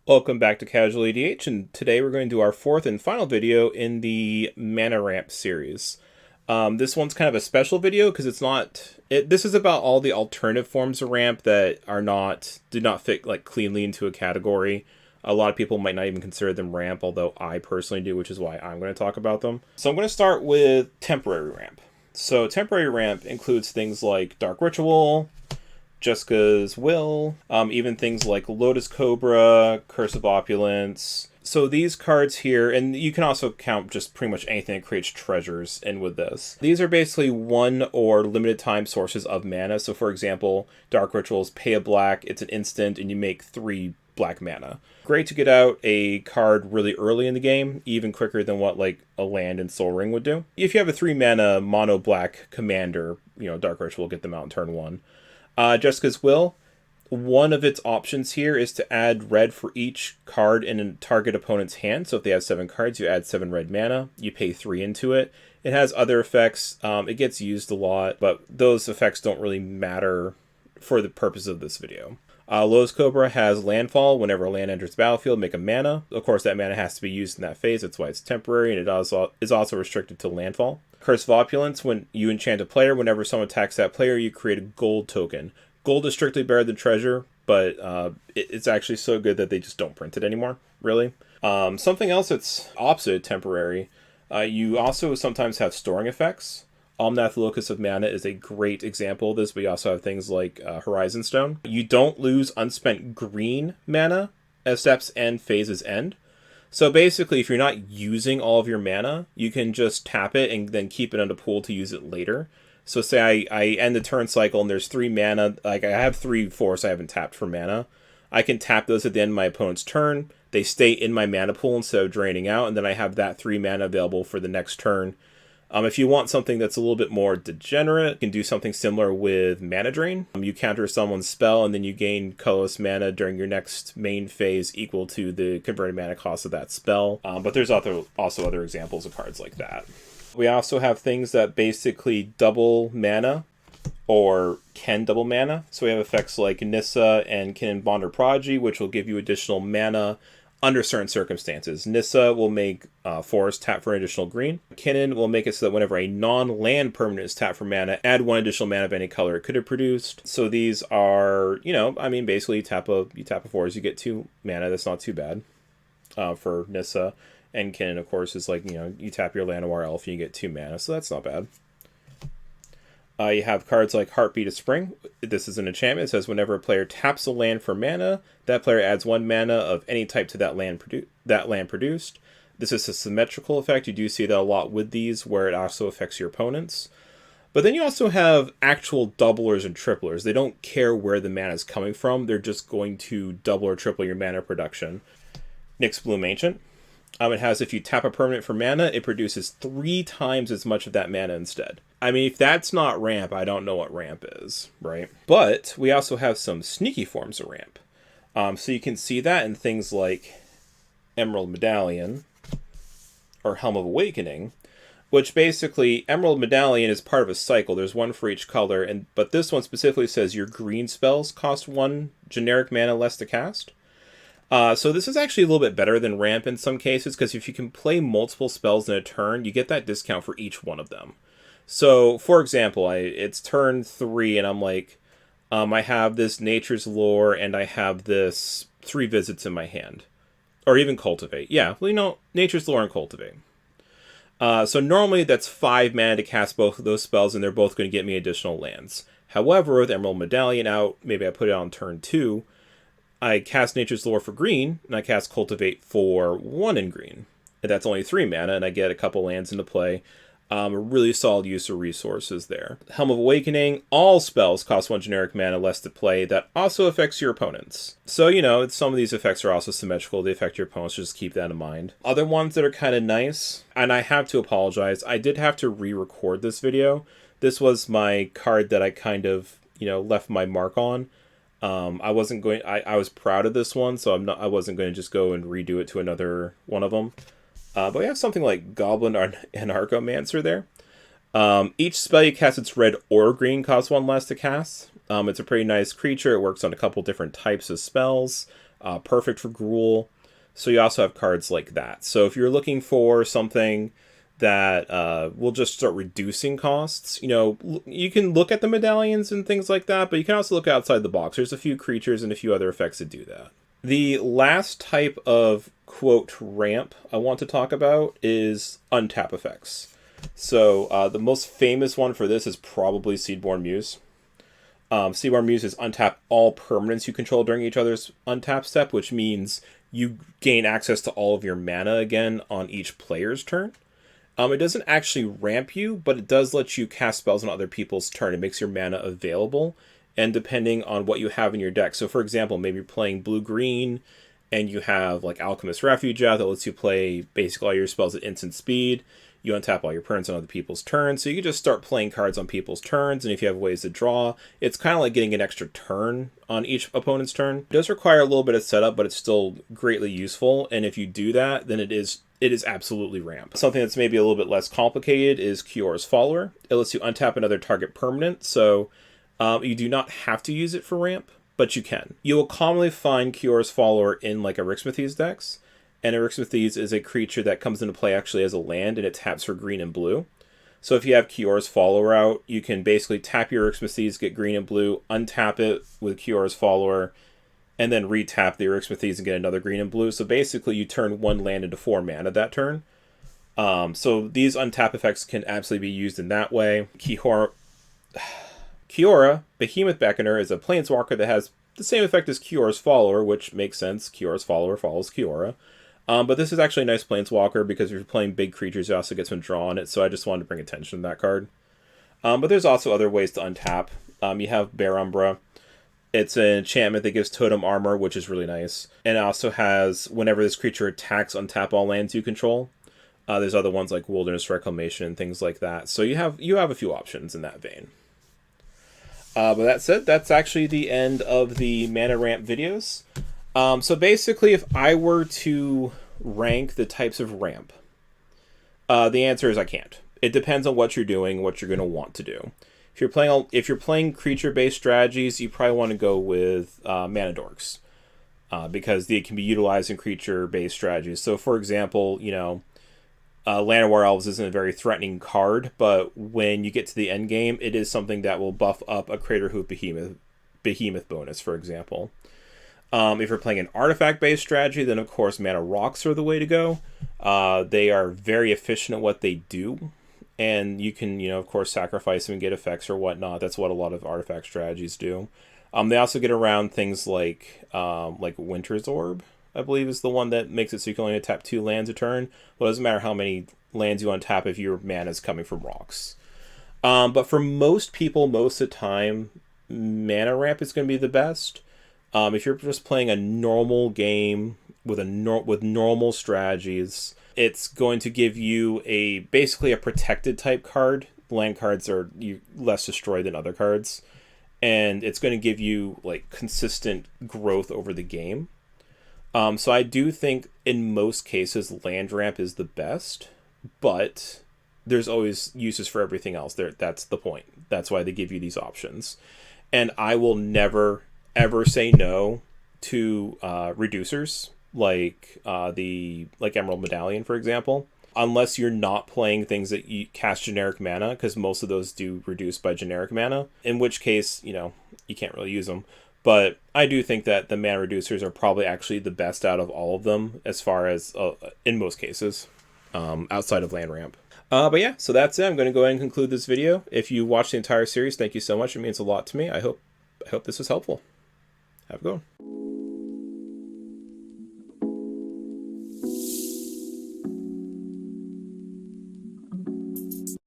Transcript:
Welcome back to Casual EDH, and today we're going to do our fourth and final video in the Mana Ramp series. This one's kind of a special video because this is about all the alternative forms of ramp that do not fit like cleanly into a category. A lot of people might not even consider them ramp, although I personally do, which is why I'm going to talk about them. So I'm going to start with temporary ramp. So temporary ramp includes things like Dark Ritual, Jessica's Will, even things like Lotus Cobra, Curse of Opulence. So these cards here, and you can also count just pretty much anything that creates treasures in with this. These are basically one or limited time sources of mana. So for example, Dark Rituals, pay a black, it's an instant, and you make 3 black mana. Great to get out a card really early in the game, even quicker than what like a land and Soul Ring would do. If you have a 3 mana mono black commander, Dark Ritual will get them out in turn 1. Jessica's Will, one of its options here is to add red for each card in a target opponent's hand. So if they have 7 cards, you add 7 red mana, you pay 3 into it. It has other effects, it gets used a lot, but those effects don't really matter for the purpose of this video. Lotus Cobra has landfall. Whenever a land enters the battlefield, make a mana. Of course, that mana has to be used in that phase, that's why it's temporary, and it is also restricted to landfall. Curse of Opulence, when you enchant a player, whenever someone attacks that player, you create a gold token. Gold is strictly better than treasure, but it's actually so good that they just don't print it anymore, really. Something else that's opposite temporary, you also sometimes have storing effects. Omnath Locus of Mana is a great example of this, but you also have things like Horizon Stone. You don't lose unspent green mana as steps and phases end. So basically, if you're not using all of your mana, you can just tap it and then keep it on the pool to use it later. So say I end the turn cycle and there's 3 mana, like I have 3 forests I haven't tapped for mana. I can tap those at the end of my opponent's turn. They stay in my mana pool instead of draining out, and then I have that 3 mana available for the next turn. If you want something that's a little bit more degenerate, you can do something similar with Mana Drain. You counter someone's spell, and then you gain colorless mana during your next main phase equal to the converted mana cost of that spell. But there's also other examples of cards like that. We also have things that basically double mana, or can double mana. So we have effects like Nissa and Kinnan Bonder Prodigy, which will give you additional mana under certain circumstances. Nissa will make Forest tap for an additional green. Kinnan will make it so that whenever a non-land permanent is tapped for mana, add 1 additional mana of any color it could have produced. So these are, basically you tap a forest, you get 2 mana. That's not too bad for Nissa. And Kinnan, of course, is like, you tap your Llanowar Elf and you get 2 mana, so that's not bad. You have cards like Heartbeat of Spring. This is an enchantment. It says whenever a player taps a land for mana, that player adds 1 mana of any type to that land produced. This is a symmetrical effect. You do see that a lot with these, where it also affects your opponents. But then you also have actual doublers and triplers. They don't care where the mana is coming from. They're just going to double or triple your mana production. Nyx Bloom Ancient. It has, if you tap a permanent for mana, it produces 3 times as much of that mana instead. I mean, if that's not ramp, I don't know what ramp is, right? But we also have some sneaky forms of ramp. So you can see that in things like Emerald Medallion or Helm of Awakening, which basically, Emerald Medallion is part of a cycle. There's 1 for each color, but this one specifically says your green spells cost 1 generic mana less to cast. So this is actually a little bit better than ramp in some cases, because if you can play multiple spells in a turn, you get that discount for each one of them. So, for example, it's turn 3, and I'm like, I have this Nature's Lore, and I have this 3 Visits in my hand. Or even Cultivate. Yeah, well, Nature's Lore and Cultivate. So normally that's 5 mana to cast both of those spells, and they're both going to get me additional lands. However, with Emerald Medallion out, maybe I put it on turn 2, I cast Nature's Lore for green, and I cast Cultivate for 1 in green. And that's only 3 mana, and I get a couple lands into play. A really solid use of resources there. Helm of Awakening, all spells cost 1 generic mana less to play. That also affects your opponents. So, some of these effects are also symmetrical. They affect your opponents, just keep that in mind. Other ones that are kind of nice, and I have to apologize, I did have to re-record this video. This was my card that I kind of, left my mark on. I was proud of this one, so I wasn't going to just go and redo it to another one of them. But we have something like Goblin Anarchomancer there. Each spell you cast that's red or green costs 1 less to cast. It's a pretty nice creature. It works on a couple different types of spells. perfect for Gruul. So you also have cards like that. So if you're looking for something that will just start reducing costs, you can look at the medallions and things like that, but you can also look outside the box. There's a few creatures and a few other effects that do that. The last type of, quote, ramp I want to talk about is untap effects. So the most famous one for this is probably Seedborn Muse. Seedborn Muse is untap all permanents you control during each other's untap step, which means you gain access to all of your mana again on each player's turn. It doesn't actually ramp you, but it does let you cast spells on other people's turn. It makes your mana available, and depending on what you have in your deck. So for example, maybe you're playing blue-green, and you have like Alchemist Refuge out that lets you play basically all your spells at instant speed. You untap all your permanents on other people's turns, so you can just start playing cards on people's turns, and if you have ways to draw, it's kind of like getting an extra turn on each opponent's turn. It does require a little bit of setup, but it's still greatly useful, and if you do that, then it is absolutely ramp. Something that's maybe a little bit less complicated is Kiora's Follower. It lets you untap another target permanent, so you do not have to use it for ramp, but you can. You will commonly find Kiora's Follower in like Erixmathes decks, and Erixmathes is a creature that comes into play actually as a land, and it taps for green and blue. So if you have Kiora's Follower out, you can basically tap your Erixmathes, get green and blue, untap it with Kiora's Follower, and then retap the Erixmathes and get another green and blue. So basically you turn one land into 4 mana that turn. So these untap effects can absolutely be used in that way. Kiora, Behemoth Beckoner, is a planeswalker that has the same effect as Kiora's Follower, which makes sense. Kiora's Follower follows Kiora. But this is actually a nice planeswalker because if you're playing big creatures, you also get some draw on it, so I just wanted to bring attention to that card. But there's also other ways to untap. You have Bear Umbra. It's an enchantment that gives totem armor, which is really nice. And it also has, whenever this creature attacks, untap all lands you control. There's other ones like Wilderness Reclamation and things like that. So you have a few options in that vein. But that said, that's actually the end of the Mana Ramp videos. So basically, if I were to rank the types of ramp, the answer is I can't. It depends on what you're doing, what you're going to want to do. If you're playing creature-based strategies, you probably want to go with Mana Dorks, because they can be utilized in creature-based strategies. So, for example, Llanowar Elves isn't a very threatening card, but when you get to the end game, it is something that will buff up a Craterhoof Behemoth bonus, for example. If you're playing an artifact-based strategy, then of course Mana Rocks are the way to go. They are very efficient at what they do, and you can, of course, sacrifice them and get effects or whatnot. That's what a lot of artifact strategies do. They also get around things like Winter's Orb, I believe, is the one that makes it so you can only tap 2 lands a turn. Well, it doesn't matter how many lands you untap if your mana is coming from rocks. But for most people, most of the time, Mana Ramp is going to be the best. If you're just playing a normal game with normal strategies, it's going to give you basically a protected type card. Land cards are less destroyed than other cards, and it's going to give you like consistent growth over the game. So I do think in most cases Land Ramp is the best, but there's always uses for everything else. That's the point. That's why they give you these options, and I will never ever say no to reducers like Emerald Medallion, for example, unless you're not playing things that you cast generic mana, because most of those do reduce by generic mana, in which case you can't really use them. But I do think that the mana reducers are probably actually the best out of all of them, as far as in most cases, outside of Land Ramp. But yeah, so that's it. I'm going to go ahead and conclude this video. If you watched the entire series, thank you so much. It means a lot to me. I hope this was helpful. Have a good one.